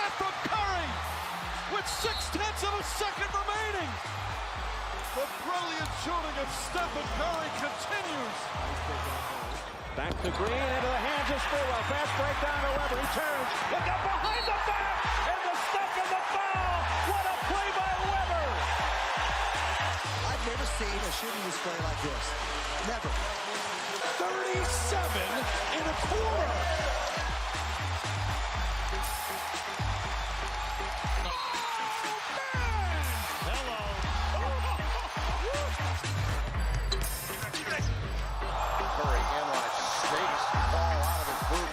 shot from Curry with 0.6 of a second remaining. The brilliant shooting of Stephen Curry continues. Back to Green, into the hands of Stillwell. Fast break down to Weber. He turns. Look up behind the back. And the step and the foul. What a play by Weber. I've never seen a shooting display like this. Never. 37 and a quarter. Curry analyzes, shakes the ball out of his boot.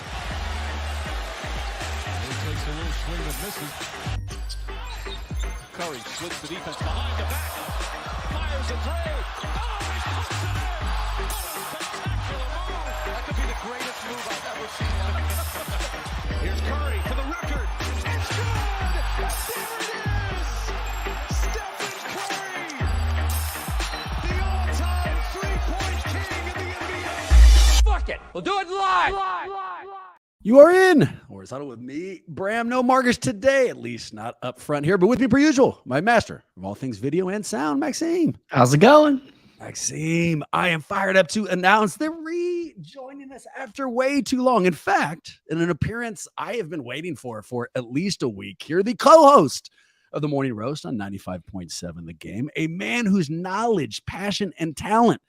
He takes a little swing and misses. Curry splits the defense behind the back. Fires a three. Oh, he puts it in. What a spectacular move. That could be the greatest move I've ever seen. Here's Curry for the record. It's good. There it is. Stephen Curry, the all-time three-point king in the NBA. Fuck it. We'll do it live. You are in Horizontal with me, Bram. No Marcus today, at least not up front here, but with me per usual, my master of all things video and sound, Maxime. How's it going? Maxime, I am fired up to announce they're rejoining us after way too long. In fact, in an appearance I have been waiting for at least a week here, the co-host of the Morning Roast on 95.7 The Game, a man whose knowledge, passion, and talent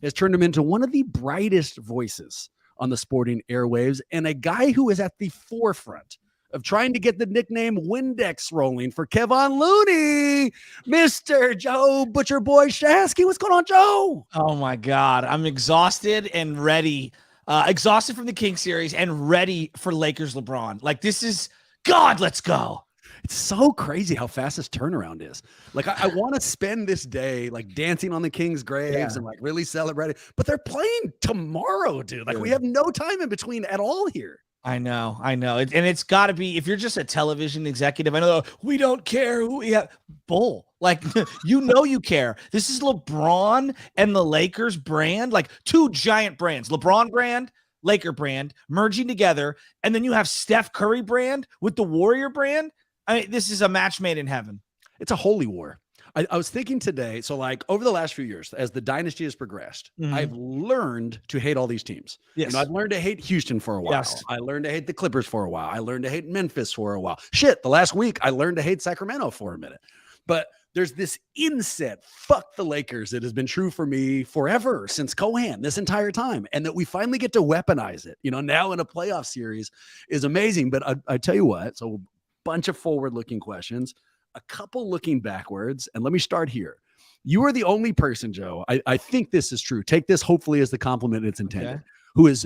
has turned him into one of the brightest voices on the sporting airwaves, and a guy who is at the forefront of trying to get the nickname Windex rolling for Kevon Looney, Mr. Joe Butcher Boy Shasky. What's going on, Joe? Oh my God. I'm exhausted and ready. Exhausted from the King series and ready for Lakers LeBron. Like, this is God, let's go. It's so crazy how fast this turnaround is. Like, I want to spend this day like dancing on the King's graves and like really celebrating, but they're playing tomorrow, dude. Like, we have no time in between at all here. I know. And it's got to be, if you're just a television executive, I know we don't care who we have. Bull. Like, you care. This is LeBron and the Lakers brand, like two giant brands, LeBron brand, Laker brand merging together. And then you have Steph Curry brand with the Warrior brand. I mean, this is a match made in heaven. It's a holy war. I was thinking today, so like over the last few years, as the dynasty has progressed, I've learned to hate all these teams. Yes. You know, I've learned to hate Houston for a while. Yes. I learned to hate the Clippers for a while. I learned to hate Memphis for a while. Shit, the last week, I learned to hate Sacramento for a minute. But there's this inset, fuck the Lakers, that has been true for me forever, since Cohan, this entire time. And that we finally get to weaponize it, you know, now in a playoff series is amazing. But I tell you what, so bunch of forward-looking questions, a couple looking backwards, and let me start here. You are the only person, Joe, I think this is true, take this hopefully as the compliment it's intended, who is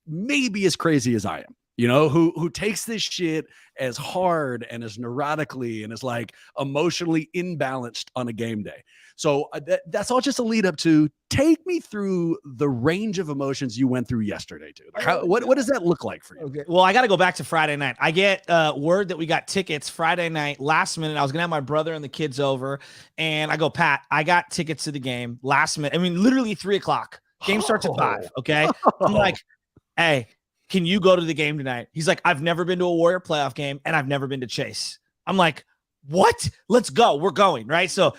maybe as crazy as I am, you know, who takes this shit as hard and as neurotically and as like emotionally imbalanced on a game day. So that's all just a lead up to take me through the range of emotions you went through yesterday, dude. Like what does that look like for you? Okay. Well, I got to go back to Friday night. I get word that we got tickets Friday night, last minute. I was going to have my brother and the kids over, and I go, Pat, I got tickets to the game last minute. I mean, literally 3:00. Game starts at 5. Okay. I'm like, hey, can you go to the game tonight? He's like, I've never been to a Warrior playoff game, and I've never been to Chase. I'm like, what? Let's go. We're going. Right. So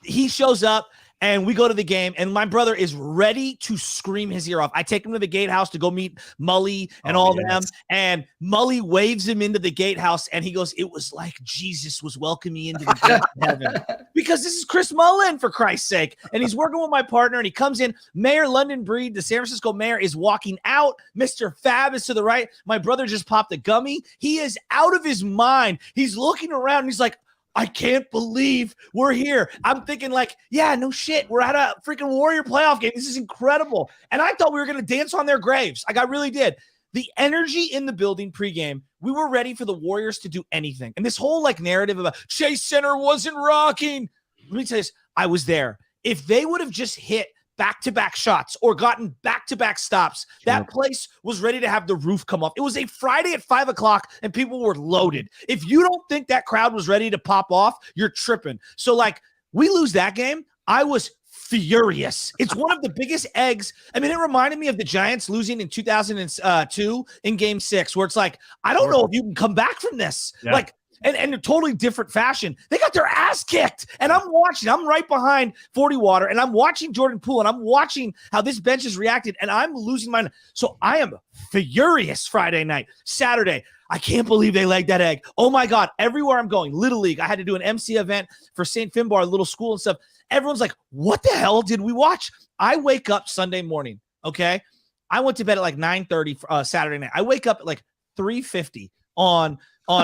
he shows up and we go to the game, and my brother is ready to scream his ear off. I take him to the gatehouse to go meet Mully and them. And Mully waves him into the gatehouse, and he goes, it was like Jesus was welcoming me into the gates of heaven. Because this is Chris Mullin, for Christ's sake. And he's working with my partner, and he comes in. Mayor London Breed, the San Francisco mayor, is walking out. Mr. Fab is to the right. My brother just popped a gummy. He is out of his mind. He's looking around, and he's like, I can't believe we're here. I'm thinking like, yeah, no shit. We're at a freaking Warrior playoff game. This is incredible. And I thought we were going to dance on their graves. Like, I really did. The energy in the building pregame, we were ready for the Warriors to do anything. And this whole like narrative about Chase Center wasn't rocking. Let me tell you this. I was there. If they would have just hit back-to-back shots or gotten back-to-back stops, that place was ready to have the roof come off. It was a Friday at 5:00 and people were loaded. If you don't think that crowd was ready to pop off, you're tripping. So like, we lose that game, I was furious. It's one of the biggest eggs. I mean, it reminded me of the Giants losing in 2002 in game 6, where it's like, I don't know if you can come back from this. Like, And a totally different fashion. They got their ass kicked. And I'm watching. I'm right behind 40 Water, and I'm watching Jordan Poole, and I'm watching how this bench has reacted, and I'm losing my mind. So I am furious Friday night. Saturday, I can't believe they laid that egg. Oh, my God. Everywhere I'm going, Little League, I had to do an MC event for St. Finbar, a little school and stuff. Everyone's like, what the hell did we watch? I wake up Sunday morning, okay? I went to bed at like 9:30 Saturday night. I wake up at like 3:50 on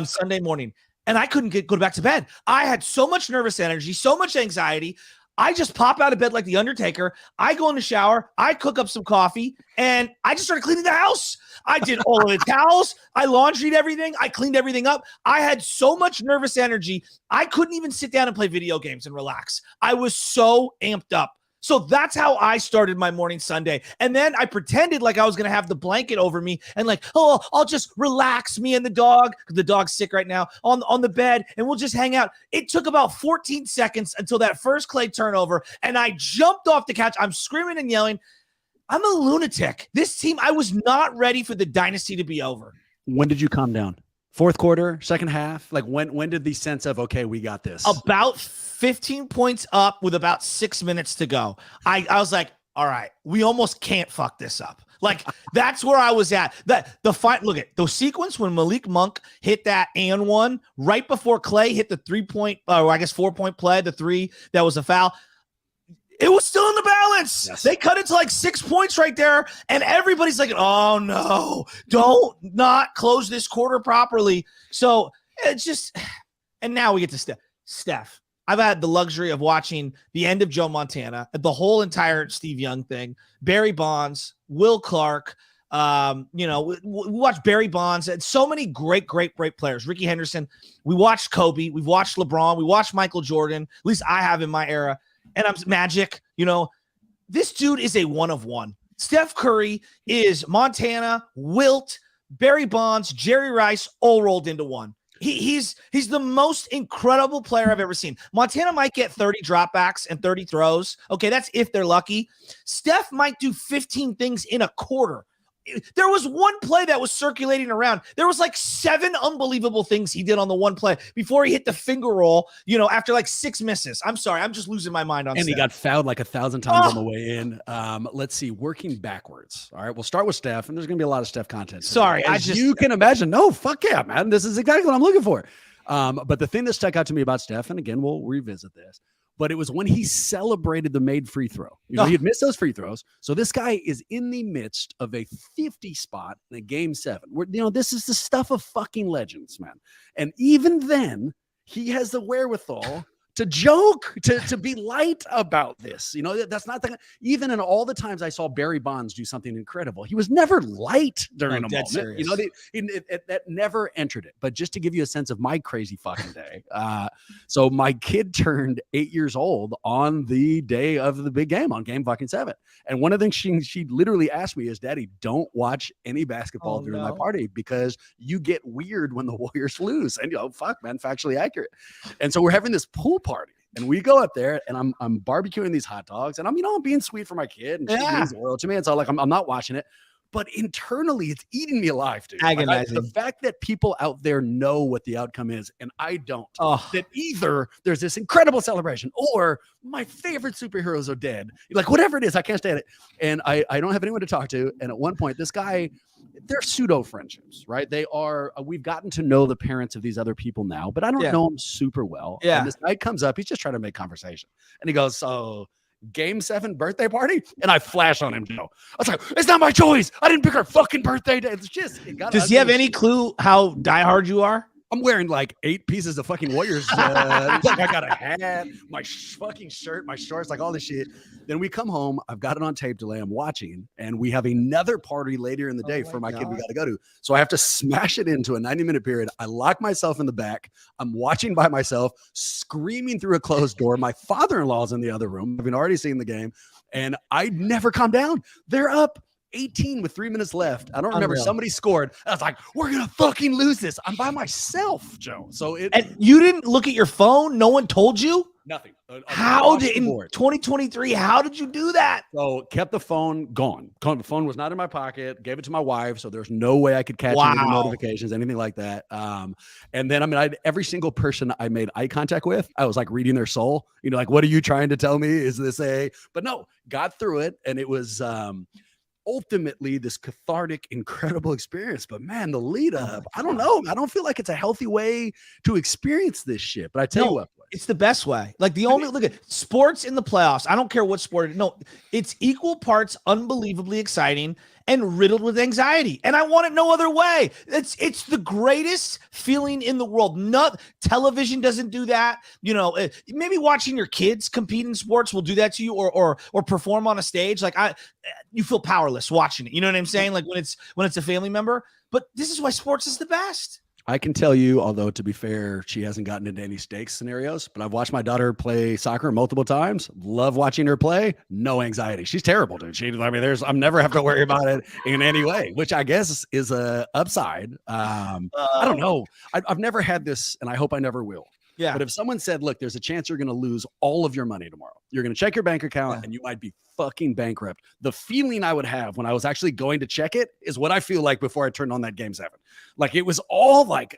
Sunday morning, and I couldn't go back to bed. I had so much nervous energy, so much anxiety. I just pop out of bed like the Undertaker. I go in the shower. I cook up some coffee, and I just started cleaning the house. I did all of the towels. I laundried everything. I cleaned everything up. I had so much nervous energy. I couldn't even sit down and play video games and relax. I was so amped up. So that's how I started my morning Sunday. And then I pretended like I was going to have the blanket over me and like, oh, I'll just relax, me and the dog, because the dog's sick right now, on the bed, and we'll just hang out. It took about 14 seconds until that first Clay turnover, and I jumped off the couch. I'm screaming and yelling. I'm a lunatic. This team, I was not ready for the dynasty to be over. When did you calm down? Fourth quarter, second half? Like when did the sense of, okay, we got this? About 15 points up with about 6 minutes to go. I was like, all right, we almost can't fuck this up. Like, that's where I was at. Look at the sequence when Malik Monk hit that and one right before Clay hit the 3-point, or I guess 4-point play, the three that was a foul. It was still in the balance. Yes. They cut it to like 6 points right there. And everybody's like, oh no, don't not close this quarter properly. So it's just, and now we get to Steph. I've had the luxury of watching the end of Joe Montana, the whole entire Steve Young thing, Barry Bonds, Will Clark. We watched Barry Bonds and so many great players. Ricky Henderson. We watched Kobe. We've watched LeBron. We watched Michael Jordan. At least I have in my era. And I'm Magic. This dude is a one of one. Steph Curry is Montana, Wilt, Barry Bonds, Jerry Rice, all rolled into one. He's the most incredible player I've ever seen. Montana might get 30 dropbacks and 30 throws. Okay, that's if they're lucky. Steph might do 15 things in a quarter. There was one play that was circulating around. There was like 7 unbelievable things he did on the one play before he hit the finger roll, after like 6 misses. I'm sorry. I'm just losing my mind on And Steph. He got fouled like 1,000 times on the way in. Let's see, working backwards. All right, we'll start with Steph, and there's going to be a lot of Steph content. Sorry. You can imagine. No, fuck yeah, man. This is exactly what I'm looking for. But the thing that stuck out to me about Steph, and again, we'll revisit this, but it was when he celebrated the made free throw. He had missed those free throws. So this guy is in the midst of a 50 spot in a game 7. This is the stuff of fucking legends, man. And even then, he has the wherewithal to joke, to be light about this. That's not even in all the times I saw Barry Bonds do something incredible, he was never light during a moment. Serious. That never entered it. But just to give you a sense of my crazy fucking day. So my kid turned 8 years old on the day of the big game, on game fucking 7. And one of the things she literally asked me is, Daddy, don't watch any basketball during my party because you get weird when the Warriors lose. And fuck, man, factually accurate. And so we're having this pool party, and we go up there, and I'm barbecuing these hot dogs, and I'm being sweet for my kid, and she means the world to me. And so I'm not watching it, but internally it's eating me alive, dude. Agonizing. The fact that people out there know what the outcome is, and I don't. That either there's this incredible celebration, or my favorite superheroes are dead. Like whatever it is, I can't stand it, and I don't have anyone to talk to. And at one point, this guy. They're pseudo friendships, right? They are. We've gotten to know the parents of these other people now, but I don't know them super well. Yeah. And this guy comes up, he's just trying to make conversation, and he goes, "So, game 7 birthday party?" And I flash on him, Joe. I was like, "It's not my choice. I didn't pick her fucking birthday day." It's just. Does he have any clue how diehard you are? I'm wearing like 8 pieces of fucking Warriors. Like I got a hat, my fucking shirt, my shorts, like all this shit. Then we come home. I've got it on tape delay. I'm watching, and we have another party later in the day for my kid we got to go to. So I have to smash it into a 90-minute period. I lock myself in the back. I'm watching by myself, screaming through a closed door. My father-in-law's in the other room. I've already seen the game, and I never calm down. They're up 18 with 3 minutes left. I don't remember. Somebody scored. I was like, we're going to fucking lose this. I'm by myself, Joe. So And you didn't look at your phone? No one told you? Nothing. How Across did the in board. 2023? How did you do that? So kept the phone gone. The phone was not in my pocket. Gave it to my wife, so there's no way I could catch any Wow. notifications, anything like that. And then every single person I made eye contact with, I was like reading their soul. You know, like, what are you trying to tell me? Is this a? But no, got through it, and it was ultimately this cathartic, incredible experience. But man, the lead up, I don't know. I don't feel like it's a healthy way to experience this shit. But I tell you what. It's the best way. Like look at sports in the playoffs. I don't care what sport. No, it's equal parts unbelievably exciting and riddled with anxiety. And I want it no other way. It's the greatest feeling in the world. Television doesn't do that. You know, maybe watching your kids compete in sports will do that to you, or perform on a stage. Like you feel powerless watching it. You know what I'm saying? Like when it's a family member. But this is why sports is the best. I can tell you, although to be fair, she hasn't gotten into any stakes scenarios, but I've watched my daughter play soccer multiple times. Love watching her play. No anxiety. She's terrible, dude. I'm never have to worry about it in any way, which I guess is a upside. I don't know. I've never had this, and I hope I never will. Yeah. But if someone said, look, there's a chance you're going to lose all of your money tomorrow, you're going to check your bank account and you might be fucking bankrupt. The feeling I would have when I was actually going to check it is what I feel like before I turned on that Game 7. Like it was all like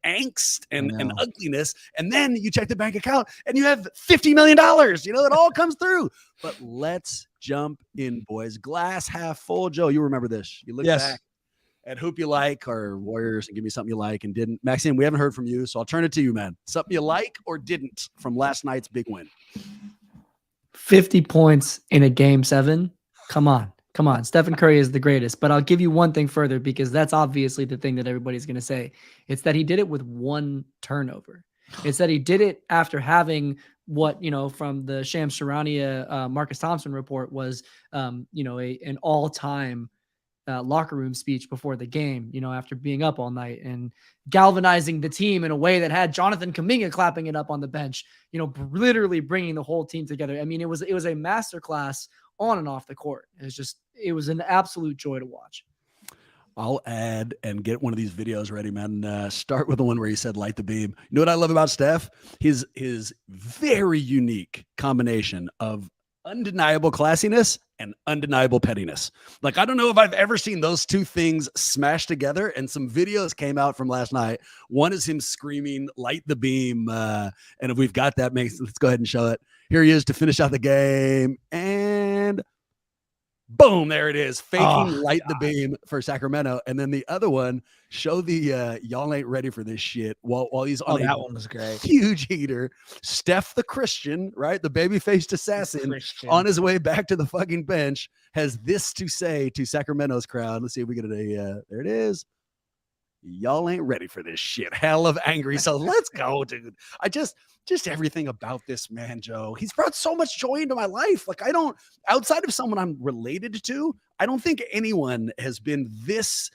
angst and ugliness. And then you check the bank account and you have $50 million. You know, it all comes through. But let's jump in, boys. Glass half full. Joe, you remember this. You look back at Hoop You Like or Warriors and give me something you like and didn't. Maxime, we haven't heard from you, so I'll turn it to you, man. Something you like or didn't from last night's big win. 50 points in a Game 7. Come on. Stephen Curry is the greatest. But I'll give you one thing further, because that's obviously the thing that everybody's going to say. It's that he did it with one turnover. It's that he did it after having what, from the Shams Charania, Marcus Thompson report was, an all-time locker room speech before the game, after being up all night and galvanizing the team in a way that had Jonathan Kuminga clapping it up on the bench, literally bringing the whole team together. I mean, it was a masterclass on and off the court. It was an absolute joy to watch. I'll add and get one of these videos ready, man. Start with the one where he said, light the beam. You know what I love about Steph? His very unique combination of undeniable classiness and undeniable pettiness. Like, I don't know if I've ever seen those two things smashed together. And some videos came out from last night. One is him screaming, light the beam. And if we've got that, let's go ahead and show it. Here he is to finish out the game. And boom, there it is. Faking light the beam for Sacramento. And then the other one, show the y'all ain't ready for this shit while he's on that one was great. Huge heater. Steph the Christian, right? The baby-faced assassin on his way back to the fucking bench has this to say to Sacramento's crowd. Let's see if we get there it is. Y'all ain't ready for this shit. Hell of angry. So let's go, dude. I just everything about this man, Joe. He's brought so much joy into my life. Like, outside of someone I'm related to, I don't think anyone has been this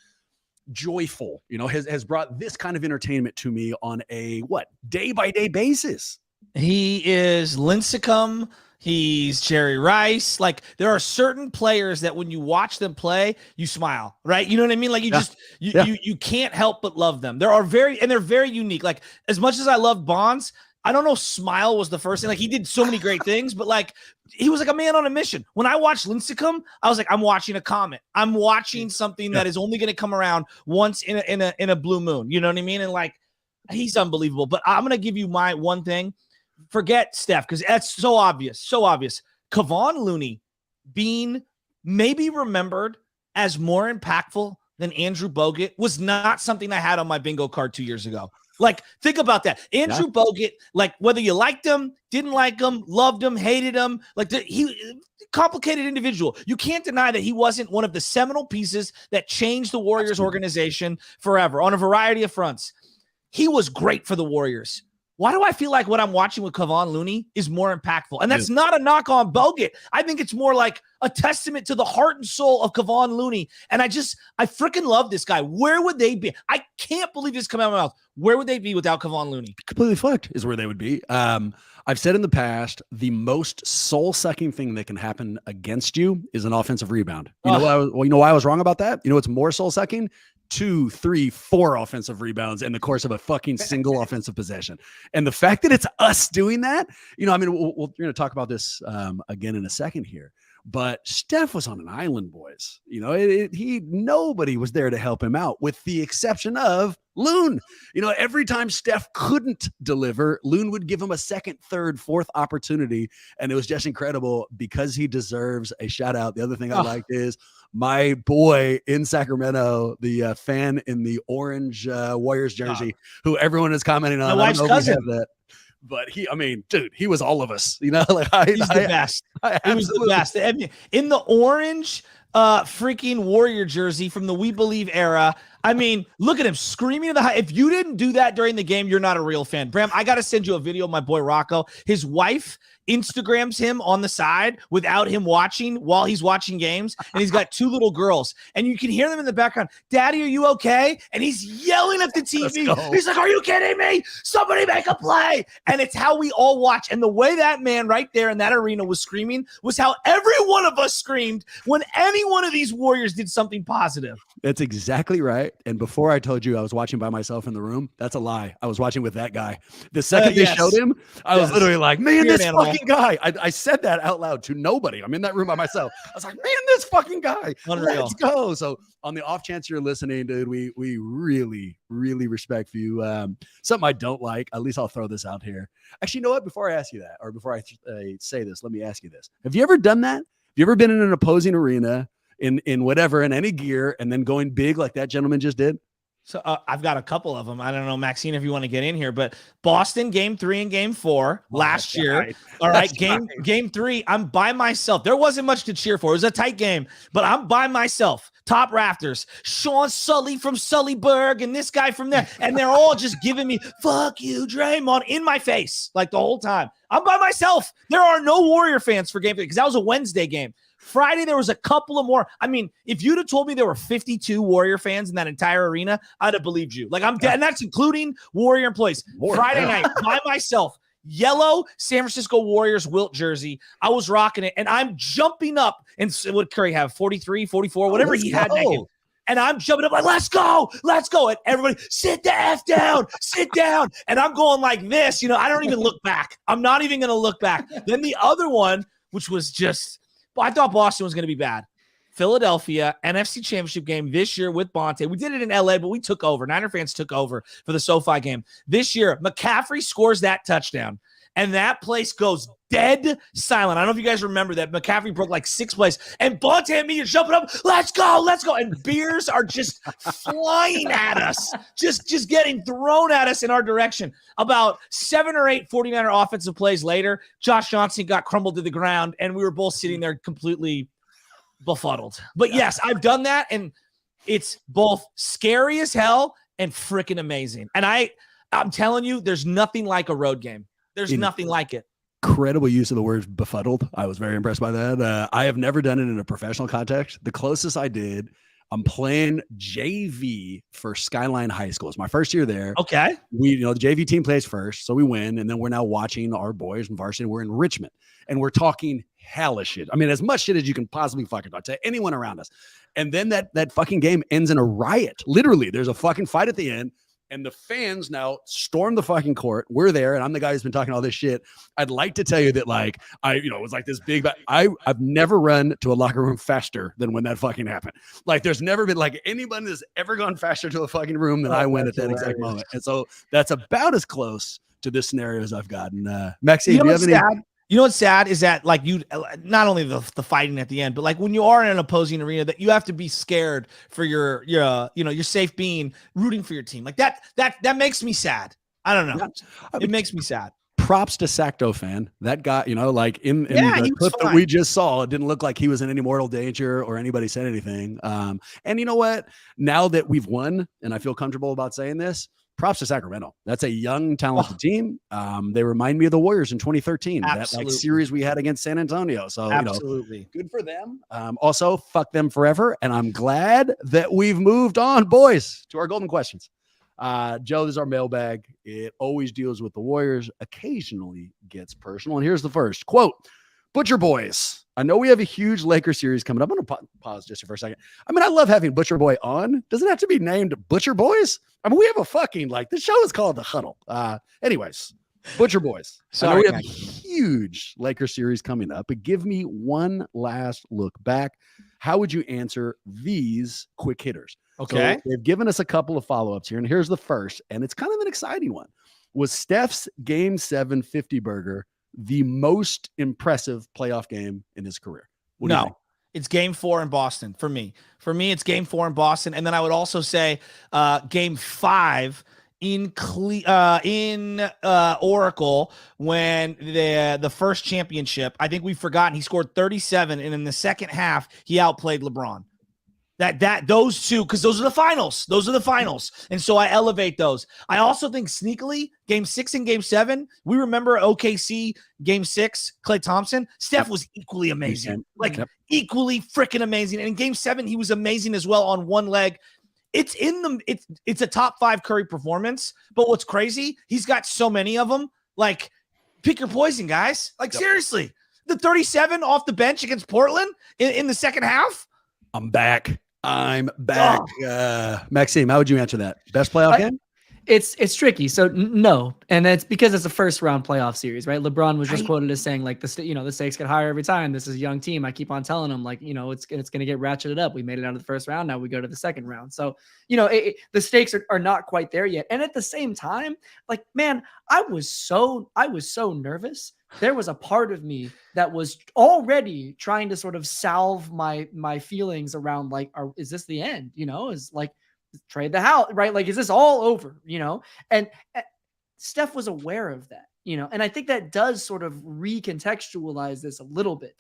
joyful, has brought this kind of entertainment to me on a day-by-day basis. He is Lincecum. He's Jerry Rice. Like, there are certain players that when you watch them play, you smile, right? You know what I mean? Like, you can't help but love them. They're very unique. Like, as much as I love Bonds, I don't know, smile was the first thing. Like, he did so many great things, but like, he was like a man on a mission. When I watched Lincecum, I was like, I'm watching a comet. I'm watching something that is only going to come around once in a blue moon. You know what I mean? And like, he's unbelievable. But I'm going to give you my one thing. Forget Steph, because that's so obvious. So obvious. Kevon Looney being maybe remembered as more impactful than Andrew Bogut was not something I had on my bingo card 2 years ago. Like, think about that. Andrew Bogut, like, whether you liked him, didn't like him, loved him, hated him, like, he complicated individual. You can't deny that he wasn't one of the seminal pieces that changed the Warriors organization forever on a variety of fronts. He was great for the Warriors. Why do I feel like what I'm watching with Kevon Looney is more impactful? And that's not a knock on Bogut. I think it's more like a testament to the heart and soul of Kevon Looney. And I freaking love this guy. Where would they be? I can't believe this coming out of my mouth. Where would they be without Kevon Looney? Completely fucked is where they would be. I've said in the past, the most soul-sucking thing that can happen against you is an offensive rebound. You know why I was wrong about that? You know what's more soul-sucking? 2, 3, 4 offensive rebounds in the course of a fucking single offensive possession. And the fact that it's us doing that, you know, I mean, we're going to talk about this again in a second here. But Steph was on an island, boys. You know, nobody was there to help him out, with the exception of Loon. You know, every time Steph couldn't deliver, Loon would give him a second, third, fourth opportunity, and it was just incredible because he deserves a shout out. The other thing I liked is my boy in Sacramento, the fan in the orange Warriors jersey, who everyone is commenting on. My wife's cousin. That. But I mean, dude, he was all of us, you know, like he's the best. He was the best. In the orange freaking Warrior jersey from the We Believe era. I mean, look at him screaming at the high. If you didn't do that during the game, you're not a real fan. Bram, I got to send you a video of my boy Rocco. His wife Instagrams him on the side without him watching while he's watching games. And he's got 2 little girls. And you can hear them in the background. Daddy, are you okay? And he's yelling at the TV. He's like, are you kidding me? Somebody make a play. And it's how we all watch. And the way that man right there in that arena was screaming was how every one of us screamed when any one of these Warriors did something positive. That's exactly right. And before I told you I was watching by myself in the room, that's a lie. I was watching with that guy. The second they showed him, I was literally like, man, this fucking guy. I said that out loud to nobody. I'm in that room by myself. I was like, man, this fucking guy. Unreal. Let's go. So on the off chance you're listening, dude, we really, really respect you. Something I don't like, at least I'll throw this out here. Actually, you know what? Before I ask you that, or before I say this, let me ask you this. Have you ever done that? Have you ever been in an opposing arena in whatever, in any gear, and then going big like that gentleman just did? So I've got a couple of them. I don't know, Maxine, if you want to get in here, but Boston game 3 and game 4 last year. Right. All right. Game 3, I'm by myself. There wasn't much to cheer for. It was a tight game, but I'm by myself. Top rafters, Sean Sully from Sullyburg and this guy from there. And they're all just giving me, fuck you, Draymond, in my face, like the whole time. I'm by myself. There are no Warrior fans for game 3 because that was a Wednesday game. Friday, there was a couple of more. I mean, if you'd have told me there were 52 Warrior fans in that entire arena, I'd have believed you. Like, I'm dead. And that's including Warrior employees. Friday night, by myself, yellow San Francisco Warriors wilt jersey. I was rocking it, and I'm jumping up. And what did Curry have? 43, 44, whatever he had. And I'm jumping up like, let's go. And everybody, sit the F down, sit down. And I'm going like this. You know, I don't even look back. I'm not even going to look back. Then the other one, which was just, I thought Boston was going to be bad. Philadelphia, NFC Championship game this year with Bonte. We did it in LA, but we took over. Niner fans took over for the SoFi game. This year, McCaffrey scores that touchdown, and that place goes dead silent. I don't know if you guys remember that. McCaffrey broke like 6 plays, and Bonte and me are jumping up. Let's go. And beers are just flying at us, just getting thrown at us in our direction. About 7 or 8 49er offensive plays later, Josh Johnson got crumbled to the ground, and we were both sitting there completely befuddled. But yes, I've done that, and it's both scary as hell and freaking amazing. And I'm telling you, there's nothing like a road game. There's nothing like it. Incredible use of the word befuddled. I was very impressed by that. I have never done it in a professional context. The closest I did, I'm playing JV for Skyline High School. It's my first year there. Okay. The JV team plays first, so we win, and then we're now watching our boys in varsity. We're in Richmond, and we're talking hella shit. I mean, as much shit as you can possibly fucking talk to anyone around us. And then that fucking game ends in a riot. Literally, there's a fucking fight at the end. And the fans now storm the fucking court. We're there, and I'm the guy who's been talking all this shit. I'd like to tell you that, like, it was like this big. I've never run to a locker room faster than when that fucking happened. Like, there's never been like anybody that's ever gone faster to a fucking room than I went at that exact moment. And so that's about as close to this scenario as I've gotten. Maxine, do you have any? You know what's sad is that, like, you not only the fighting at the end, but like when you are in an opposing arena, that you have to be scared for your safe being, rooting for your team. Like that makes me sad. I don't know. It makes me sad. Props to Sacto fan. That guy, like in the clip that we just saw, it didn't look like he was in any mortal danger or anybody said anything. And you know what? Now that we've won, and I feel comfortable about saying this, props to Sacramento. That's a young, talented team. They remind me of the Warriors in 2013. Absolutely. That series we had against San Antonio. So, absolutely good for them. Also, fuck them forever. And I'm glad that we've moved on, boys, to our golden questions. Joe, this is our mailbag. It always deals with the Warriors, occasionally gets personal. And here's the first quote: Butcher Boys. I know we have a huge Laker series coming up. I'm going to pause just for a second. I mean, I love having Butcher Boy on. Doesn't have to be named Butcher Boys. I mean, we have a fucking, like, the show is called The Huddle. Anyways, Butcher Boys. Sorry, I know we have man. a huge Laker series coming up, but give me one last look back. How would you answer these quick hitters? Okay. So they've given us a couple of follow-ups here, and here's the first, and it's kind of an exciting one. Was Steph's Game 7 50 burger the most impressive playoff game in his career? What do you think? No, it's Game 4 in Boston for me. For me, it's Game 4 in Boston, and then I would also say Game 5 in Oracle when the first championship. I think we've forgotten he scored 37, and in the second half he outplayed LeBron. Those two, because those are the finals. Those are the finals. And so I elevate those. I also think sneakily, Game 6 and Game 7, we remember OKC Game 6, Klay Thompson. Steph was equally amazing. Equally freaking amazing. And in Game 7, he was amazing as well on one leg. It's a top 5 Curry performance. But what's crazy, he's got so many of them. Like, pick your poison, guys. Like, seriously. The 37 off the bench against Portland in the second half. I'm back. Maxime, how would you answer that? Best playoff game? It's tricky. So no, and that's because it's a first round playoff series, right? LeBron was just quoted as saying like the stakes get higher every time. This is a young team. I keep on telling him like it's going to get ratcheted up. We made it out of the first round. Now we go to the second round. So the stakes are not quite there yet. And at the same time, like man, I was so nervous. There was a part of me that was already trying to sort of salve my feelings around like, is this the end? Is like trade the house, right? Like, is this all over? And Steph was aware of that, and I think that does sort of recontextualize this a little bit,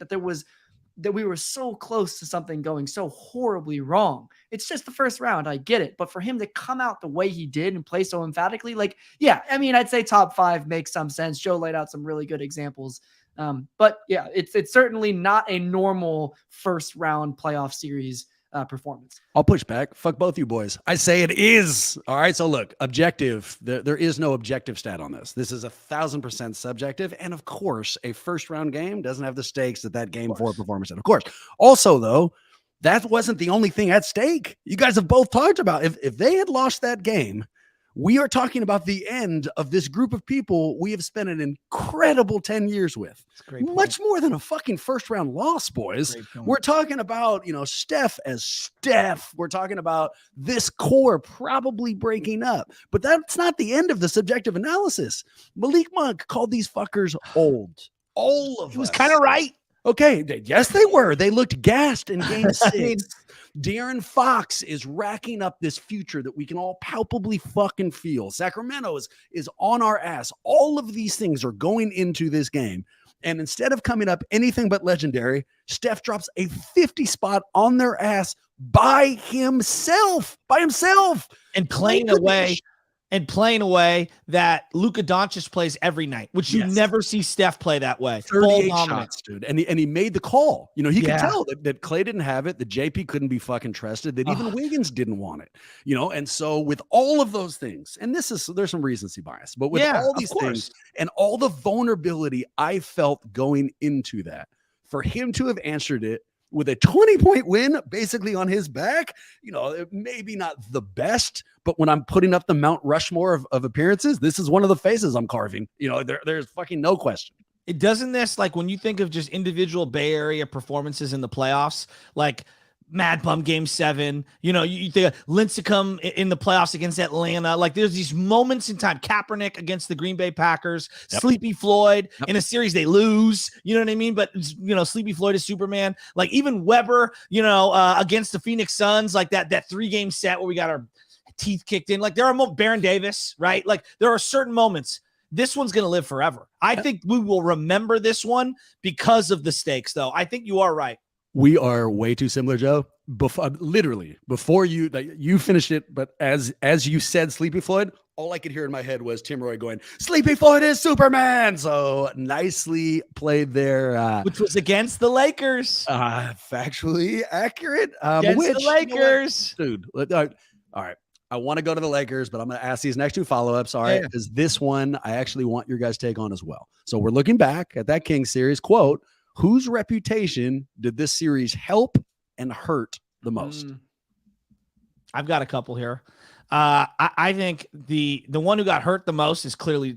that we were so close to something going so horribly wrong. It's just the first round. I get it. But for him to come out the way he did and play so emphatically, like, yeah, I mean, I'd say top 5 makes some sense. Joe laid out some really good examples. But yeah, it's certainly not a normal first round playoff series performance. I'll push back. Fuck both you boys. I say it is. All right. So look, objective. There is no objective stat on this. This is 1,000% subjective. And of course, a first round game doesn't have the stakes that Game 4 performance had. Of course. Also, though, that wasn't the only thing at stake. You guys have both talked about if they had lost that game, we are talking about the end of this group of people we have spent an incredible 10 years with. Much more than a fucking first round loss, boys. We're talking about, Steph as Steph. We're talking about this core probably breaking up. But that's not the end of the subjective analysis. Malik Monk called these fuckers old. All of us. He was kind of right. Okay. Yes, they were. They looked gassed in Game 6. De'Aaron Fox is racking up this future that we can all palpably fucking feel. Sacramento is on our ass. All of these things are going into this game. And instead of coming up anything but legendary, Steph drops a 50 spot on their ass by himself. And playing away that Luka Doncic plays every night, which you never see Steph play that way. 38 shots, dude. And he made the call. He could tell that Klay didn't have it, that JP couldn't be fucking trusted, that even Wiggins didn't want it. And so with all of those things, and there's some recency bias, but with all these things and all the vulnerability I felt going into that, for him to have answered it with a 20-point win basically on his back, maybe not the best, but when I'm putting up the Mount Rushmore of appearances, this is one of the faces I'm carving. There's fucking no question. It doesn't this, like when you think of just individual Bay Area performances in the playoffs, like Mad Bum Game 7, you think of Lincecum in the playoffs against Atlanta. Like there's these moments in time. Kaepernick against the Green Bay Packers, Sleepy Floyd in a series they lose. You know what I mean? But Sleepy Floyd is Superman. Like even Weber, against the Phoenix Suns, like that 3-game set where we got our teeth kicked in. Like there are Baron Davis, right? Like there are certain moments. This one's going to live forever. I think we will remember this one because of the stakes, though. I think you are right. We are way too similar, Joe. Before you finished it, but as you said Sleepy Floyd, all I could hear in my head was Tim Roy going, Sleepy Floyd is Superman. So nicely played there. Which was against the Lakers. Factually accurate. Against the Lakers. Dude, all right. I want to go to the Lakers, but I'm going to ask these next 2 follow-ups. All right. Because this one, I actually want your guys' take on as well. So we're looking back at that Kings series. Quote, Whose reputation did this series help and hurt the most? I've got a couple here. I think the one who got hurt the most is clearly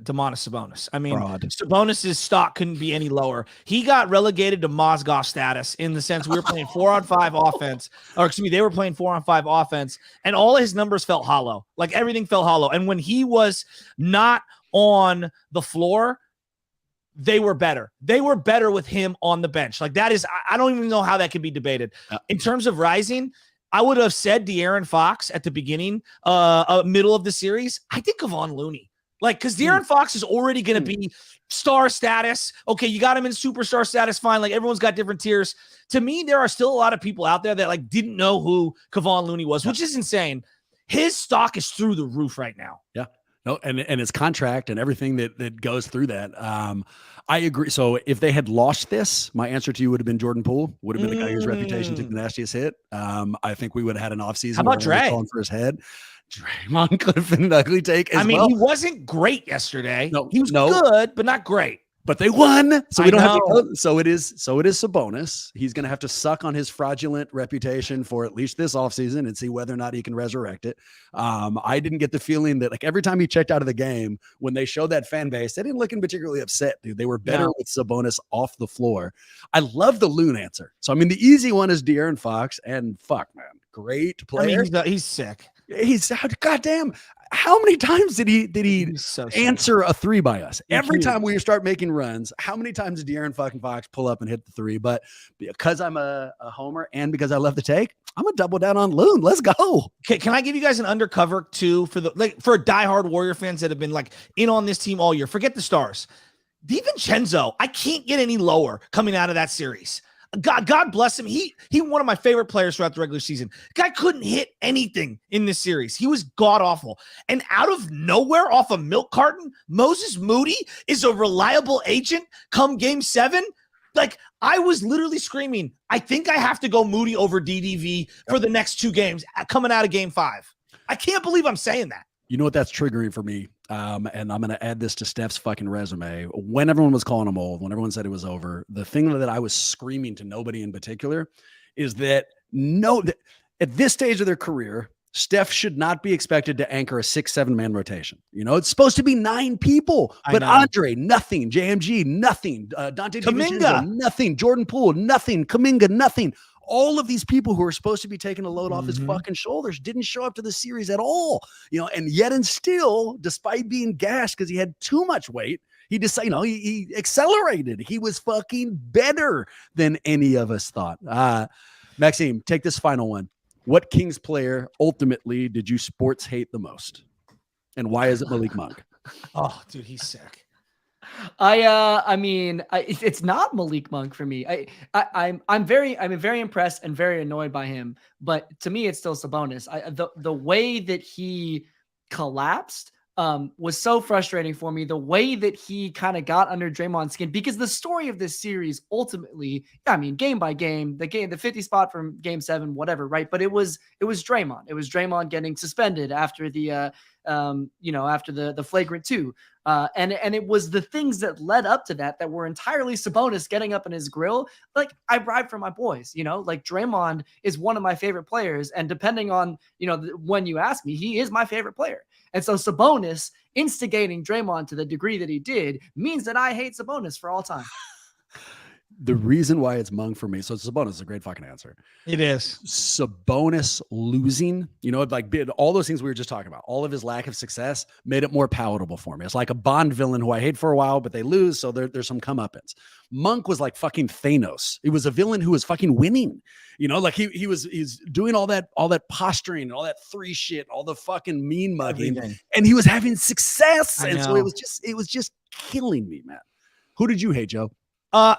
Domantas Sabonis. I mean, Sabonis's stock couldn't be any lower. He got relegated to Mozgov status in the sense we were playing 4-on-5 offense, or excuse me, they were playing 4-on-5 offense, and all of his numbers felt hollow. Like everything felt hollow. And when he was not on the floor, they were better. They were better with him on the bench. Like that is, I don't even know how that can be debated. In terms of rising, I would have said De'Aaron Fox at the beginning, middle of the series. I think Kevon Looney, like, because De'Aaron Fox is already going to be star status. Okay, you got him in superstar status, fine. Like everyone's got different tiers. To me, there are still a lot of people out there that like didn't know who Kevon Looney was, which is insane. His stock is through the roof right now. Yeah. No, and his contract and everything that goes through that. I agree. So if they had lost this, my answer to you would have been Jordan Poole, would have been the guy whose reputation took the nastiest hit. I think we would have had an offseason. How about Dre? Calling for his head. Draymond could have been an ugly take as well. I mean, he wasn't great yesterday. No, he was good, but not great. But they won, so we don't have to go. So it is Sabonis. He's going to have to suck on his fraudulent reputation for at least this offseason and see whether or not he can resurrect it. I didn't get the feeling that like every time he checked out of the game, when they showed that fan base, they didn't look particularly upset, dude. They were better with Sabonis off the floor. I love the Loon answer. So, I mean, the easy one is De'Aaron Fox, and fuck, man, great player. I mean, he's sick. He's goddamn. How many times did he answer a three by us? Every time we start making runs, how many times did De'Aaron fucking Fox pull up and hit the three? But because I'm a homer and because I love the take, I'm gonna double down on Loon. Let's go. Okay, can I give you guys an undercover too for diehard Warrior fans that have been like in on this team all year? Forget the stars. DiVincenzo, I can't get any lower coming out of that series. God bless him. He one of my favorite players throughout the regular season. Guy couldn't hit anything in this series. He was god awful. And out of nowhere, off a milk carton, Moses Moody is a reliable agent come game 7. Like I was literally screaming, I think I have to go Moody over DDV for the next 2 games coming out of game 5. I can't believe I'm saying that. You know what that's triggering for me? And I'm going to add this to Steph's fucking resume. When everyone was calling him old, when everyone said it was over, the thing that I was screaming to nobody in particular is that at this stage of their career, Steph should not be expected to anchor a 6-7 man rotation. You know, it's supposed to be 9 people, but Andre, nothing. JMG, nothing. Dante DiVincenzo, nothing. Jordan Poole, nothing. Kuminga, nothing. All of these people who are supposed to be taking a load off his fucking shoulders didn't show up to the series at all, you know, and yet and still, despite being gassed because he had too much weight, he decided, you know, he accelerated. He was fucking better than any of us thought. Maxime, take this final one. What Kings player ultimately did you sports hate the most? And why is it Malik Monk? Oh, dude, he's sick. I mean, it's not Malik Monk for me. I'm very impressed and very annoyed by him. But to me, it's still Sabonis. The way that he collapsed was so frustrating for me. The way that he kind of got under Draymond's skin, because the story of this series ultimately, I mean, game by game, the 50 spot from game 7, whatever, right? But it was Draymond. It was Draymond getting suspended after the after the flagrant 2. And it was the things that led up to that were entirely Sabonis getting up in his grill. Like, I ride for my boys, you know, like Draymond is one of my favorite players. And depending on, you know, when you ask me, he is my favorite player. And so Sabonis instigating Draymond to the degree that he did means that I hate Sabonis for all time. The reason why it's Monk for me, so Sabonis is a great fucking answer. It is. Sabonis losing, you know, like all those things we were just talking about, all of his lack of success made it more palatable for me. It's like a Bond villain who I hate for a while, but they lose, so there's some comeuppance. Monk was like fucking Thanos. He was a villain who was fucking winning. You know, like he's doing all that posturing and all that 3 shit, all the fucking mean mugging, and he was having success. And so it was just killing me, man. Who did you hate, Joe?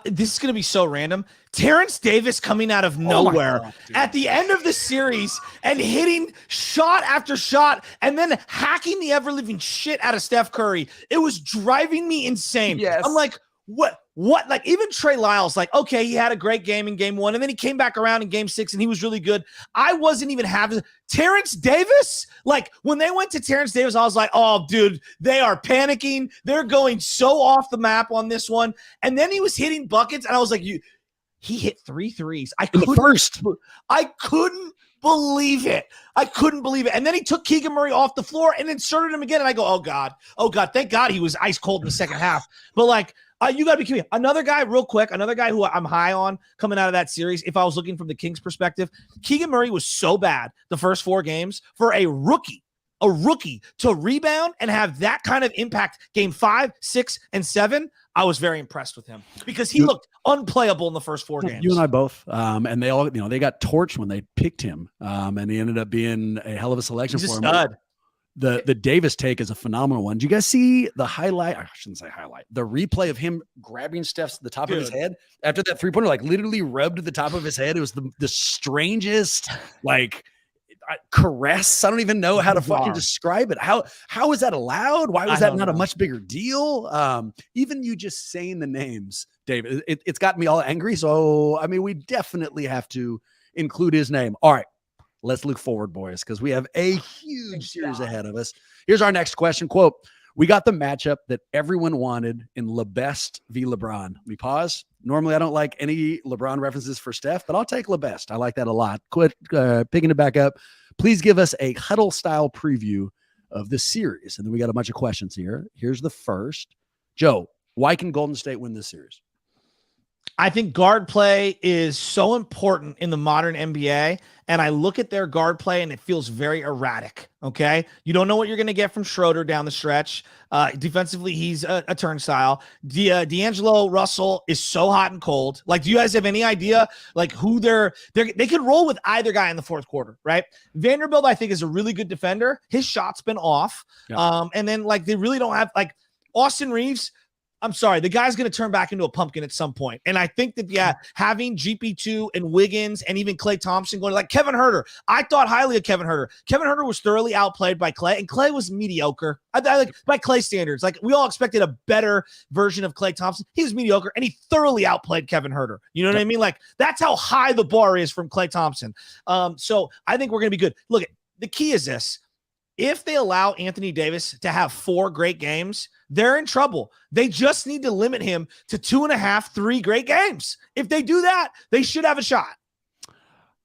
This is going to be so random. Terrence Davis coming out of nowhere at the end of the series and hitting shot after shot and then hacking the ever-living shit out of Steph Curry. It was driving me insane. Yes. I'm like, what, like even Trey Lyles, like, okay, he had a great game in game 1, and then he came back around in game 6 and he was really good. I wasn't even having Terrence Davis. Like when they went to Terrence Davis, I was like, oh, dude, they are panicking. They're going so off the map on this one. And then he was hitting buckets, and I was like, he hit 3 threes. I couldn't believe it. I couldn't believe it. And then he took Keegan Murray off the floor and inserted him again. And I go, oh God, thank God he was ice cold in the second half. But like, you got to be kidding me. Another guy who I'm high on coming out of that series, if I was looking from the Kings perspective, Keegan Murray was so bad the first 4 games for a rookie to rebound and have that kind of impact game 5, 6, and 7. I was very impressed with him because he looked unplayable in the first 4 games. You and I both. And they all, they got torched when they picked him. And he ended up being a hell of a selection for him. Stud. The Davis take is a phenomenal one. Did you guys see the highlight? I shouldn't say highlight. The replay of him grabbing Steph's the top of his head after that 3-pointer, like literally rubbed the top of his head. It was the strangest, like, caress. I don't even know how to fucking describe it. How is that allowed? Why was that not a much bigger deal? Even you just saying the names, David, it's got me all angry. So, I mean, we definitely have to include his name. All right, let's look forward, boys, because we have a huge series ahead of us. Here's our next question. Quote, we got the matchup that everyone wanted in LeBest v. LeBron. Let me pause. Normally, I don't like any LeBron references for Steph, but I'll take LeBest. I like that a lot. Quit picking it back up. Please give us a huddle-style preview of the series. And then we got a bunch of questions here. Here's the first. Joe, why can Golden State win this series? I think guard play is so important in the modern NBA, and I look at their guard play and it feels very erratic. Okay, you don't know what you're going to get from Schroeder down the stretch. Defensively, he's a turnstile. D'Angelo Russell is so hot and cold. Like, do you guys have any idea like who they could roll with either guy in the fourth quarter, right? Vanderbilt, I think, is a really good defender. His shot's been off, and then like they really don't have like Austin Reeves. I'm sorry, the guy's going to turn back into a pumpkin at some point. And I think that, having GP2 and Wiggins and even Klay Thompson going like Kevin Huerter. I thought highly of Kevin Huerter. Kevin Huerter was thoroughly outplayed by Klay, and Klay was mediocre. I like by Klay standards. Like we all expected a better version of Klay Thompson. He was mediocre, and he thoroughly outplayed Kevin Huerter. You know what I mean? Like that's how high the bar is from Klay Thompson. So I think we're going to be good. Look, the key is this. If they allow Anthony Davis to have 4 great games, they're in trouble. They just need to limit him to 2.5, 3 great games. If they do that, they should have a shot.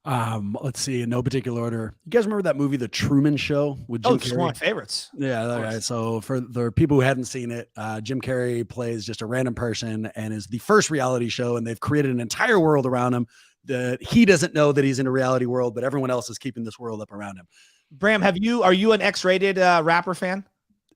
Let's see, in no particular order. You guys remember that movie, The Truman Show with Jim Carrey? It's one of my favorites. Yeah, all right. So for the people who hadn't seen it, Jim Carrey plays just a random person and is the first reality show, and they've created an entire world around him that he doesn't know that he's in a reality world, but everyone else is keeping this world up around him. Bram, are you an X-rated rapper fan?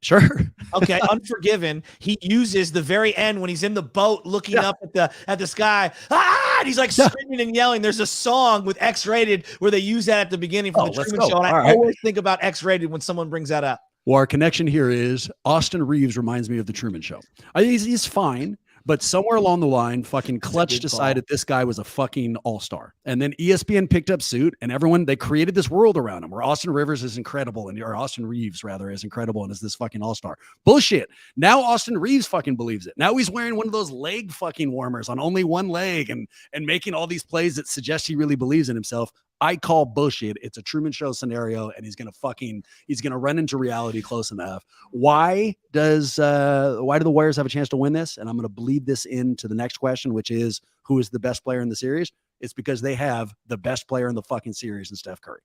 Sure. Okay. Unforgiven. He uses the very end when he's in the boat looking up at the sky. And he's like screaming and yelling. There's a song with X-rated where they use that at the beginning from the Truman Show. And I always think about X-rated when someone brings that up. Well, our connection here is Austin Reeves reminds me of the Truman Show. He's fine. But somewhere along the line, fucking Clutch decided this guy was a fucking all-star. And then ESPN picked up suit, and they created this world around him where Austin Reeves is incredible, and is incredible and is this fucking all-star. Bullshit. Now Austin Reeves fucking believes it. Now he's wearing one of those leg fucking warmers on only one leg and making all these plays that suggest he really believes in himself. I call bullshit. It's a Truman Show scenario, and he's gonna run into reality close enough. Why do the Warriors have a chance to win this? And I'm gonna bleed this into the next question, which is who is the best player in the series? It's because they have the best player in the fucking series in Steph Curry.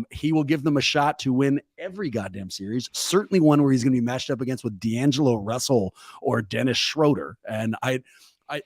He will give them a shot to win every goddamn series, certainly one where he's going to be matched up against with D'Angelo Russell or Dennis Schroeder. And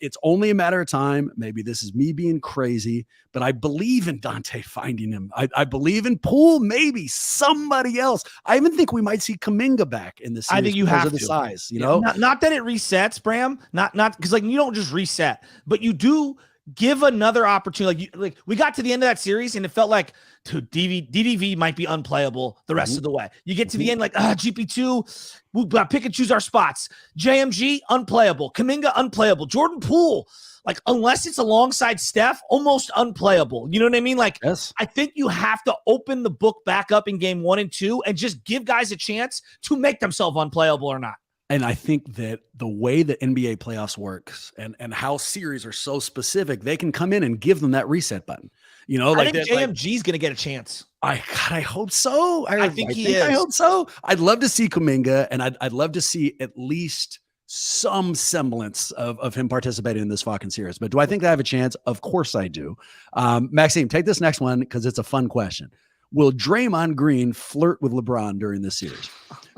it's only a matter of time. Maybe this is me being crazy, but I believe in Dante finding him. I believe in Poole, maybe somebody else. I even think we might see Kuminga back in this series. I think you have of the size, you know, not that it resets, Bram, not because like you don't just reset, but you do give another opportunity. Like we got to the end of that series and it felt like DDV might be unplayable the rest of the way. You get to the end like GP2, we pick and choose our spots. JMG unplayable, Kuminga unplayable, Jordan Poole like unless it's alongside Steph almost unplayable. You know what I mean? Like yes. I think you have to open the book back up in game 1 and 2 and just give guys a chance to make themselves unplayable or not. And I think that the way that NBA playoffs works and how series are so specific, they can come in and give them that reset button. You know, I like think that. JMG is going to get a chance. I hope so. I think he is. I hope so. I'd love to see Kuminga, and I'd love to see at least some semblance of him participating in this fucking series. But do I think I have a chance? Of course I do. Maxime, take this next one because it's a fun question. Will Draymond Green flirt with LeBron during this series?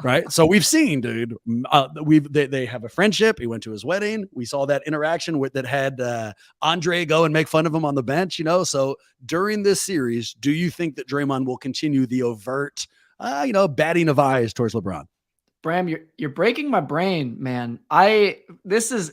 Right. So we've seen, dude, they have a friendship. He went to his wedding. We saw that interaction that had Andre go and make fun of him on the bench, So during this series, do you think that Draymond will continue the overt, batting of eyes towards LeBron? Bram, you're breaking my brain, man. This is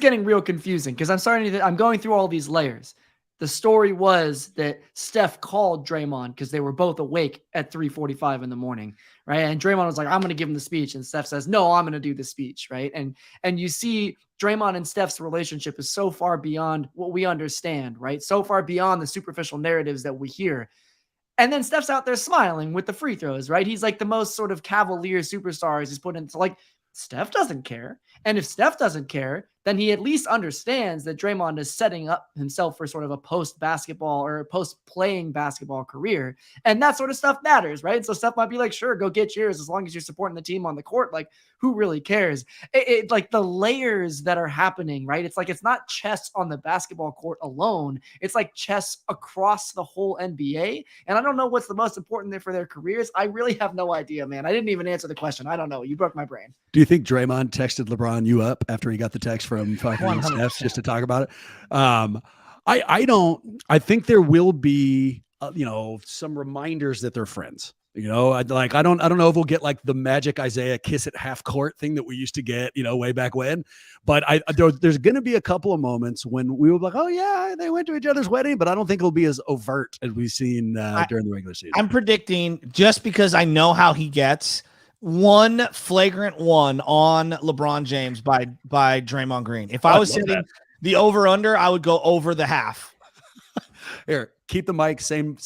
getting real confusing because I'm going through all these layers. The story was that Steph called Draymond because they were both awake at 3:45 in the morning, right? And Draymond was like, I'm going to give him the speech. And Steph says, no, I'm going to do the speech, right? And you see Draymond and Steph's relationship is so far beyond what we understand, right? So far beyond the superficial narratives that we hear. And then Steph's out there smiling with the free throws, right? He's like the most sort of cavalier superstar he's put into, like, Steph doesn't care. And if Steph doesn't care, then he at least understands that Draymond is setting up himself for sort of a post-basketball or post-playing basketball career. And that sort of stuff matters, right? So Steph might be like, sure, go get yours as long as you're supporting the team on the court. Like, who really cares? Like the layers that are happening, right? It's like it's not chess on the basketball court alone. It's like chess across the whole NBA. And I don't know what's the most important there for their careers. I really have no idea, man. I didn't even answer the question. I don't know. You broke my brain. Do you think Draymond texted LeBron you up after he got the text from fucking Steph just to talk about it? I think there will be, some reminders that they're friends. I don't know if we'll get like the magic Isaiah kiss at half court thing that we used to get, way back when. But there's going to be a couple of moments when we will be like, oh yeah, they went to each other's wedding, but I don't think it'll be as overt as we've seen during the regular season. I'm predicting, just because I know how he gets, one flagrant one on LeBron James by Draymond Green. If I was sitting the over under, I would go over the half. Here, keep the mic, same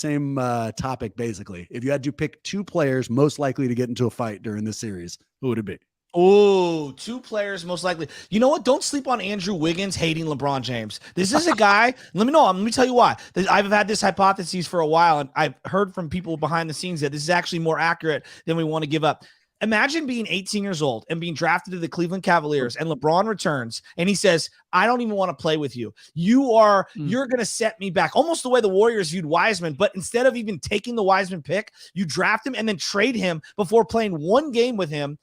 topic basically. If you had to pick two players most likely to get into a fight during this series, who would it be? Oh, two players most likely. You know what? Don't sleep on Andrew Wiggins hating LeBron James. This is a guy. Let me tell you why. I've had this hypothesis for a while, and I've heard from people behind the scenes that this is actually more accurate than we want to give up. Imagine being 18 years old and being drafted to the Cleveland Cavaliers, and LeBron returns and he says, I don't even want to play with you. You're going to set me back. Almost the way the Warriors viewed Wiseman, but instead of even taking the Wiseman pick, you draft him and then trade him before playing one game with him,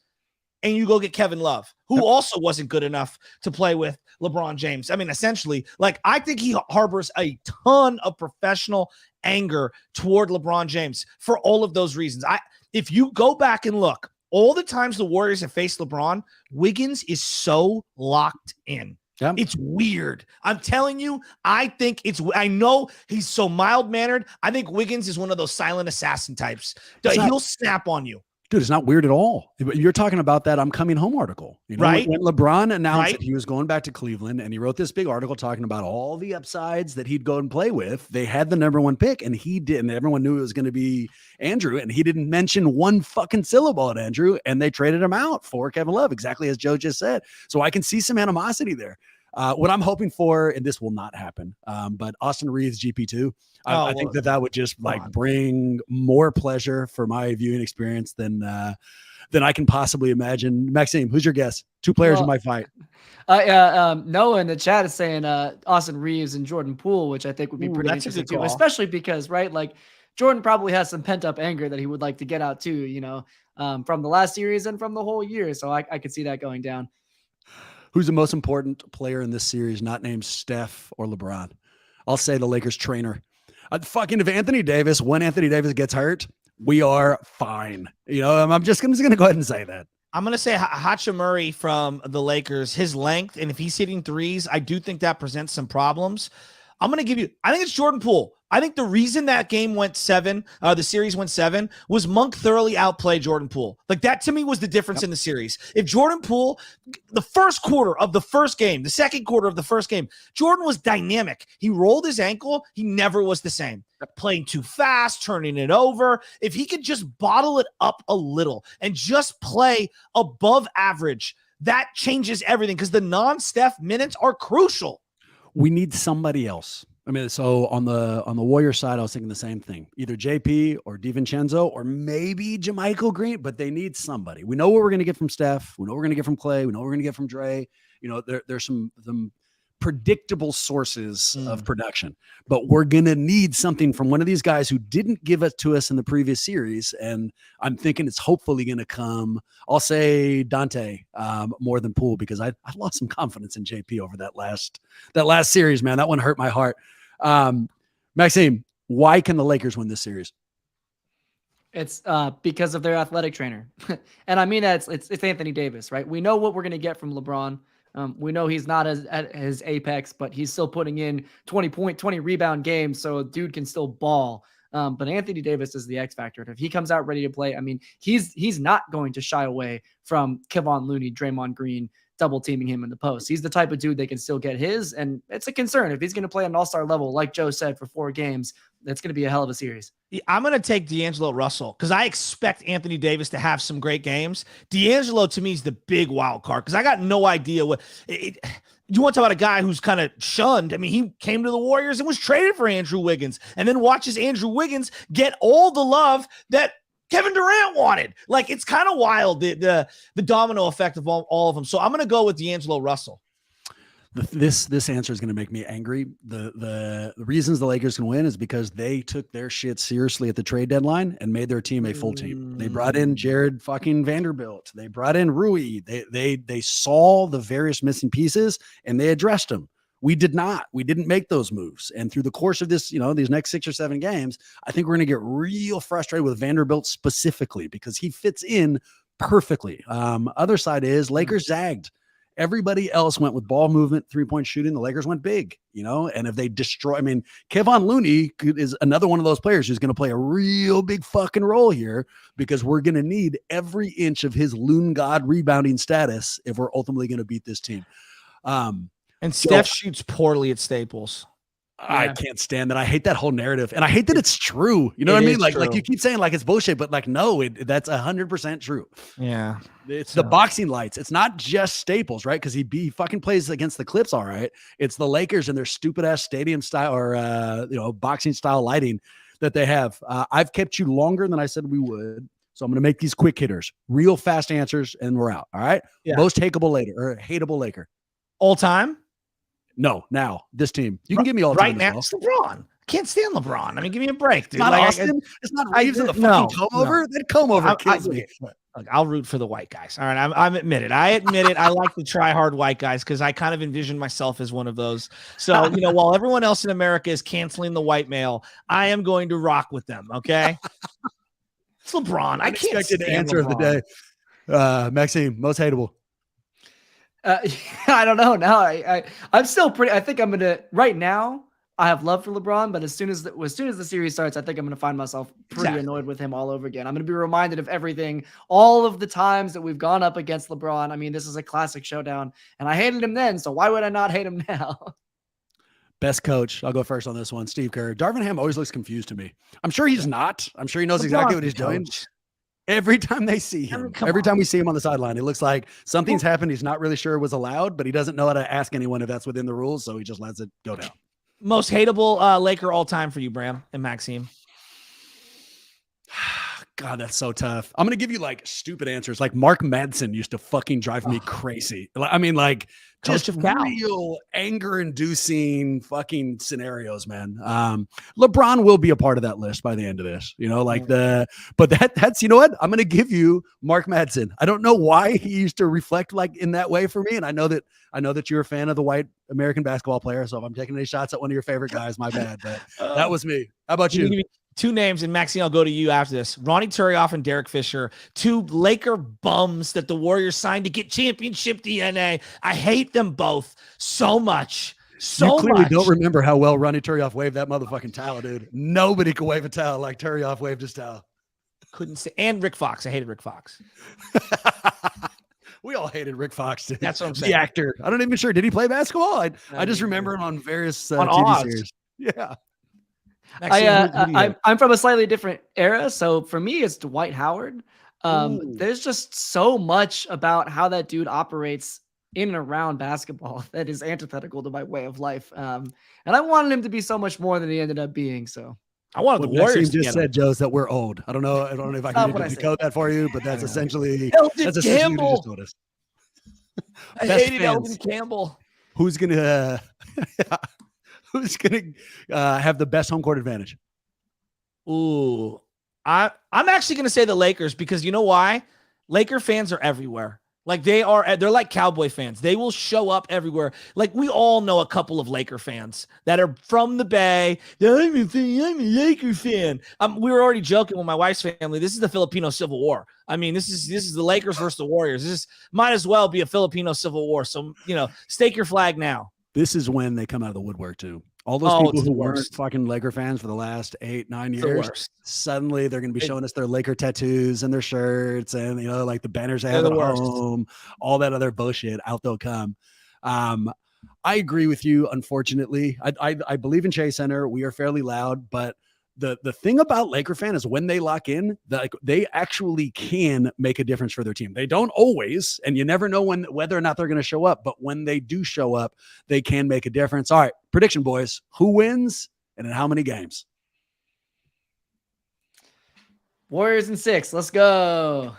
and you go get Kevin Love, who also wasn't good enough to play with LeBron James. I mean, essentially, I think he harbors a ton of professional anger toward LeBron James for all of those reasons. If you go back and look, all the times the Warriors have faced LeBron, Wiggins is so locked in. Yeah. It's weird. I'm telling you, I know he's so mild-mannered. I think Wiggins is one of those silent assassin types. He'll snap on you. Dude, it's not weird at all. You're talking about that I'm Coming Home article. Right? When LeBron announced that he was going back to Cleveland, and he wrote this big article talking about all the upsides that he'd go and play with, they had the number one pick, and he didn't. Everyone knew it was going to be Andrew, and he didn't mention one fucking syllable at Andrew, and they traded him out for Kevin Love, exactly as Joe just said. So I can see some animosity there. What I'm hoping for, and this will not happen, but Austin Reeves GP2, I think that would just bring more pleasure for my viewing experience than I can possibly imagine. Maxime, who's your guess? Two players in my fight. Noah in the chat is saying Austin Reeves and Jordan Poole, which I think would be pretty interesting too, especially because, right, Jordan probably has some pent up anger that he would like to get out too, from the last series and from the whole year. So I could see that going down. Who's the most important player in this series, not named Steph or LeBron? I'll say the Lakers trainer. If Anthony Davis, when Anthony Davis gets hurt, we are fine. I'm just going to go ahead and say that. I'm going to say Hachimura from the Lakers, his length, and if he's hitting threes, I do think that presents some problems. I'm going to give you, I think it's Jordan Poole. I think the reason that game went 7, the series went 7, was Monk thoroughly outplayed Jordan Poole. Like that to me was the difference in the series. If Jordan Poole, the first quarter of the first game, the second quarter of the first game, Jordan was dynamic. He rolled his ankle. He never was the same. Playing too fast, turning it over. If he could just bottle it up a little and just play above average, that changes everything because the non-Steph minutes are crucial. We need somebody else. I mean, so on the Warrior side, I was thinking the same thing. Either JP or DiVincenzo or maybe JaMychal Green, but they need somebody. We know what we're going to get from Steph. We know what we're going to get from Clay. We know what we're going to get from Dre. You know, there's some predictable sources of production, but we're going to need something from one of these guys who didn't give it to us in the previous series. And I'm thinking it's hopefully going to come, I'll say Dante more than Poole, because I lost some confidence in JP over that last series, man. That one hurt my heart. Maxime, why can the Lakers win this series? It's because of their athletic trainer. And I mean, it's Anthony Davis, right? We know what we're going to get from LeBron. We know he's not at his apex, but he's still putting in 20 rebound games, so a dude can still ball. But Anthony Davis is the X factor. And if he comes out ready to play, I mean, he's not going to shy away from Kevon Looney, Draymond Green, double teaming him in the post. He's the type of dude that can still get his, and it's a concern. If he's going to play at an all-star level, like Joe said, for 4 games, that's going to be a hell of a series. I'm going to take D'Angelo Russell because I expect Anthony Davis to have some great games. D'Angelo, to me, is the big wild card because I got no idea what you want to talk about a guy who's kind of shunned. I mean, he came to the Warriors and was traded for Andrew Wiggins and then watches Andrew Wiggins get all the love that Kevin Durant wanted. Like, it's kind of wild, the domino effect of all of them. So I'm going to go with D'Angelo Russell. This answer is going to make me angry. The reasons the Lakers can win is because they took their shit seriously at the trade deadline and made their team a full team. They brought in Jared fucking Vanderbilt. They brought in Rui. They saw the various missing pieces and they addressed them. We did not. We didn't make those moves. And through the course of this, these next 6 or 7 games, I think we're going to get real frustrated with Vanderbilt specifically because he fits in perfectly. Other side is Lakers zagged. Everybody else went with ball movement, 3-point shooting. The Lakers went big, and if they destroy, Kevon Looney is another one of those players who's going to play a real big fucking role here because we're going to need every inch of his loon god rebounding status if we're ultimately going to beat this team. And Steph shoots poorly at Staples. I can't stand that. I hate that whole narrative. And I hate that it's true. You know what I mean? Like you keep saying like it's bullshit, but like, no, that's 100% true. Yeah. It's the boxing lights. It's not just Staples, right? Because he fucking plays against the Clips. All right. It's the Lakers and their stupid ass stadium style or, boxing style lighting that they have. I've kept you longer than I said we would. So I'm going to make these quick hitters, real fast answers, and we're out. All right. Yeah. Most hateable Laker. All time? No, now this team. You can give me all time right now. It's LeBron. I can't stand LeBron. Give me a break, dude. It's not Austin. It's not Reeves in the fucking comb over. That comb over kills me. Look, I'll root for the white guys. All right, I'm admitted. I admit it. I like the try hard white guys because I kind of envision myself as one of those. So while everyone else in America is canceling the white male, I am going to rock with them. Okay. It's LeBron. I can't stand answer LeBron. Of the day. Maxime, most hateable. I don't know. Now I'm still pretty. I think I'm gonna right now. I have love for LeBron, but as soon as the series starts, I think I'm gonna find myself pretty annoyed with him all over again. I'm gonna be reminded of everything, all of the times that we've gone up against LeBron. This is a classic showdown, and I hated him then, so why would I not hate him now? Best coach. I'll go first on this one. Steve Kerr. Darvin Ham always looks confused to me. I'm sure he's not. I'm sure he knows exactly what he's doing. Every time they see him, every time we see him on the sideline, it looks like something's happened. He's not really sure was allowed, but he doesn't know how to ask anyone if that's within the rules. So he just lets it go down. Most hateable Laker all time for you, Bram and Maxime. God, that's so tough. I'm going to give you like stupid answers. Like Mark Madsen used to fucking drive me crazy. Just real anger inducing fucking scenarios, man. LeBron will be a part of that list by the end of this, but that's, what I'm going to give you Mark Madsen. I don't know why he used to reflect like in that way for me. And I know that you're a fan of the white American basketball player. So if I'm taking any shots at one of your favorite guys, my bad, but that was me. How about you? 2 names, and Maxine, I'll go to you after this. Ronnie Turioff and Derek Fisher, 2 Laker bums that the Warriors signed to get championship DNA. I hate them both so much. So clearly much. don't remember how well Ronnie Turioff waved that motherfucking towel, dude. Nobody could wave a towel like Turioff waved his towel. Couldn't say. And Rick Fox. I hated Rick Fox. We all hated Rick Fox, dude. That's what I'm saying. The actor. I don't even sure. Did he play basketball? I just remember him on various On TV Oz. series. Yeah. I'm from a slightly different era, so for me, it's Dwight Howard. There's just so much about how that dude operates in and around basketball that is antithetical to my way of life. And I wanted him to be so much more than he ended up being. So I wanted What the Warriors Maxime to just get said, him. Joe, is that we're old. I don't know if I Not can what I decode that for you, but that's essentially Elton what you just Campbell. told us. I Best hated fans. Elton Campbell. Who's gonna have the best home court advantage? Ooh, I'm actually going to say the Lakers because you know why? Laker fans are everywhere. Like they're like Cowboy fans. They will show up everywhere. Like we all know a couple of Laker fans that are from the Bay. I'm a Laker fan. We were already joking with my wife's family. This is the Filipino Civil War. I mean, this is the Lakers versus the Warriors. This might as well be a Filipino Civil War. So, stake your flag now. This is when they come out of the woodwork too. All those people who weren't fucking Laker fans for the last 8-9 years, suddenly they're going to be showing us their Laker tattoos and their shirts and, like the banners they have at home, all that other bullshit out they'll come. I agree with you. Unfortunately, I believe in Chase Center. We are fairly loud, but the thing about Laker fan is when they lock in, they actually can make a difference for their team. They don't always, and you never know whether or not they're going to show up. But when they do show up, they can make a difference. All right, prediction, boys. Who wins and in how many games? Warriors in 6. Let's go.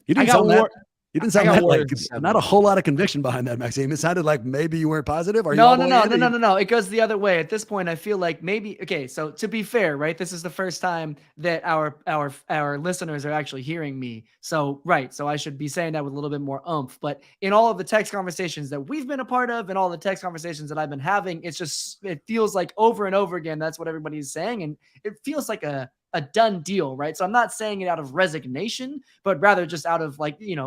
You didn't sound that. You didn't sound that like not a whole lot of conviction behind that, Maxime. It sounded like maybe you weren't positive. Are you No. It goes the other way. At this point, I feel like maybe okay. So to be fair, right, this is the first time that our listeners are actually hearing me. So right, so I should be saying that with a little bit more oomph. But in all of the text conversations that we've been a part of, and all the text conversations that I've been having, it feels like over and over again that's what everybody's saying, and it feels like a done deal, right? So I'm not saying it out of resignation, but rather just out of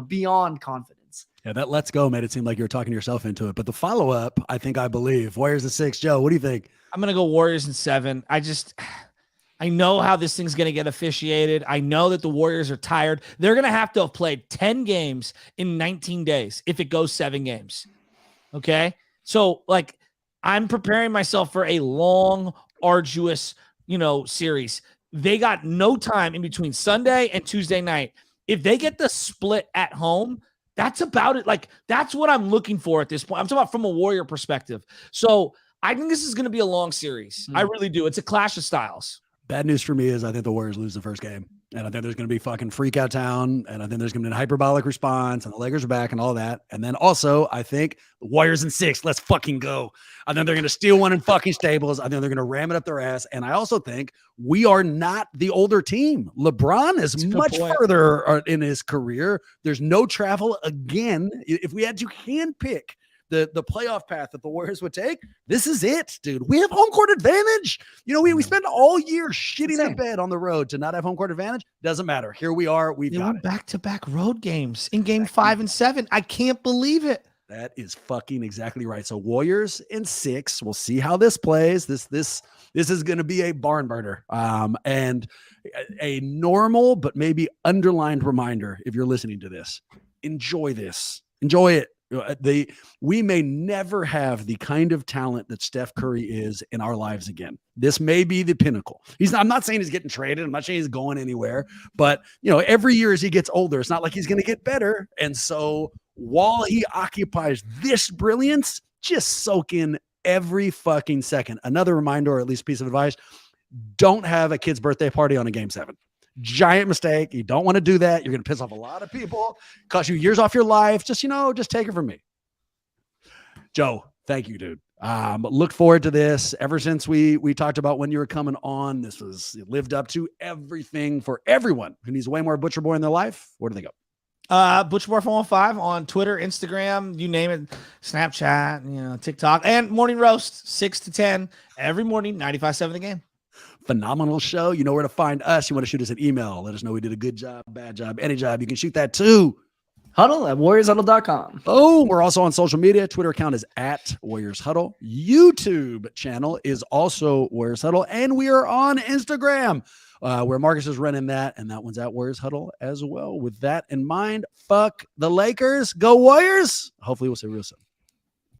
beyond confidence. Yeah, that let's go made it seem like you were talking yourself into it. But the follow-up, I believe. Warriors in 6. Joe, what do you think? I'm going to go Warriors in 7. I know how this thing's going to get officiated. I know that the Warriors are tired. They're going to have played 10 games in 19 days if it goes 7 games. Okay? So, I'm preparing myself for a long, arduous, series. They got no time in between Sunday and Tuesday night. If they get the split at home, that's about it. That's what I'm looking for at this point. I'm talking about from a Warrior perspective. So I think this is going to be a long series. I really do. It's a clash of styles. Bad news for me is I think the Warriors lose the first game. And I think there's going to be fucking freak out town. And I think there's going to be a hyperbolic response and the Lakers are back and all that. And then also I think the Warriors in 6, let's fucking go. I think they're going to steal one in fucking Staples. I think they're going to ram it up their ass. And I also think we are not the older team. LeBron is much further in his career. There's no travel again. If we had to handpick the playoff path that the Warriors would take, this is it, dude. We have home court advantage. We spent all year shitting the bed on the road to not have home court advantage. Doesn't matter. Here we are. We've got it. Back-to-back road games in game 5 and 7. I can't believe it. That is fucking exactly right. So Warriors in 6. We'll see how this plays. This is going to be a barn burner. And a normal but maybe underlined reminder if you're listening to this. Enjoy this. Enjoy it. We may never have the kind of talent that Steph Curry is in our lives again. This may be the pinnacle. I'm not saying he's getting traded. I'm not saying he's going anywhere, but every year as he gets older, it's not like he's going to get better. And so while he occupies this brilliance, just soak in every fucking second. Another reminder, or at least piece of advice, don't have a kid's birthday party on a game 7. Giant mistake. You don't want to do that. You're going to piss off a lot of people, cost you years off your life. Just take it from me. Joe, thank you, dude. Look forward to this. Ever since we talked about when you were coming on, this was lived up to everything for everyone who needs way more Butcher Boy in their life. Where do they go? Butcher Boy 415 on Twitter, Instagram, you name it, Snapchat, TikTok, and Morning Roast 6 to 10 every morning, 95.7 The Game. Phenomenal show. You know where to find us. You want to shoot us an email. Let us know we did a good job, bad job, any job. You can shoot that to Huddle at warriorshuddle.com. Oh, we're also on social media. Twitter account is at Warriors Huddle. YouTube channel is also Warriors Huddle. And we are on Instagram, where Marcus is running that. And that one's at Warriors Huddle as well. With that in mind, fuck the Lakers. Go Warriors. Hopefully we'll see you real soon.